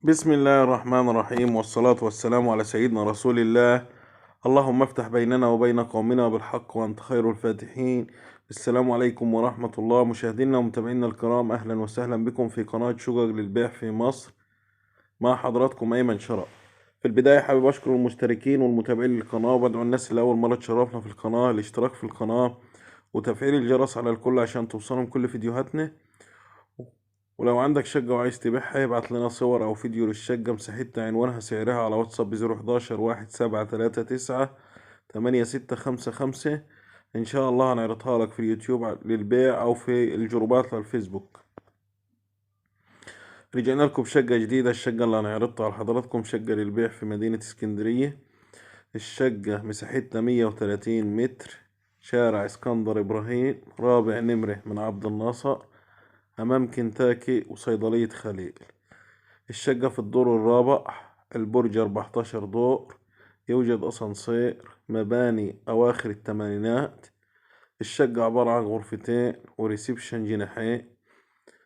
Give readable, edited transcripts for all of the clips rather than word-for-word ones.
بسم الله الرحمن الرحيم، والصلاة والسلام على سيدنا رسول الله. اللهم افتح بيننا وبين قومنا بالحق وأنت خير الفاتحين. السلام عليكم ورحمة الله. مشاهدينا ومتابعينا الكرام، أهلا وسهلا بكم في قناة شجر للبيع في مصر. مع حضراتكم أيمن شرف. في البداية حابب أشكر المشتركين والمتابعين للقناة، وبدعو الناس اللي أول مرة تشرفنا في القناة الاشتراك في القناة وتفعيل الجرس على الكل عشان توصلهم كل فيديوهاتنا. ولو عندك شقة وعايز تبيعها ابعت لنا صور أو فيديو للشقة، مساحتها، عنوانها، سعرها، على واتساب ب011 1739 8655. إن شاء الله هنعرضها لك في اليوتيوب للبيع أو في الجروبات على الفيسبوك. رجعنا لكم بشقة جديدة. الشقة اللي هنعرضها على حضراتكم شقة للبيع في مدينة اسكندرية. الشقة مساحتها 130 متر، شارع اسكندر إبراهيم، رابع نمرة من عبد الناصر، أمام كنتاكي وصيدلية خليل. الشقة في الدور الرابع، البرج 14 دور، يوجد أسانسير، مباني أواخر الثمانينات. الشقة عبارة عن غرفتين وريسبشن جناحين،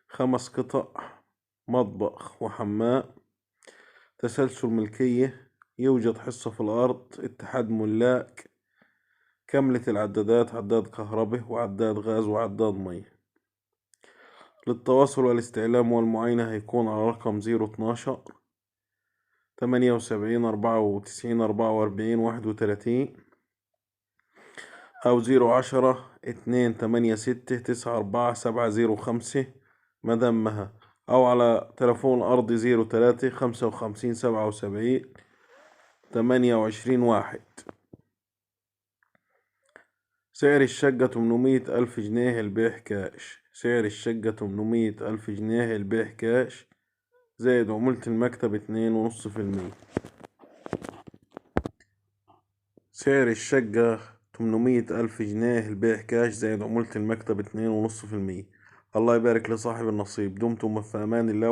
5 قطع، مطبخ وحمام، تسلسل ملكية، يوجد حصة في الأرض، اتحاد ملاك، كاملة العدادات، عداد كهرباء وعداد غاز وعداد مية. للتواصل والاستعلام والمعاينة هيكون على رقم 012 78 94 44 31، أو 010 286 94 705 مدام مها، أو على تلفون أرضي 03 55 77 28 1. سعر الشقة 800 ألف جنيه البيع كاش. سعر الشقة 800 ألف جنيه البيع كاش، زائد عمولة المكتب 2.5%. سعر الشقة 800 ألف جنيه البيع كاش، زائد عمولة المكتب 2.5%. الله يبارك لصاحب النصيب. دمتم في أمان الله.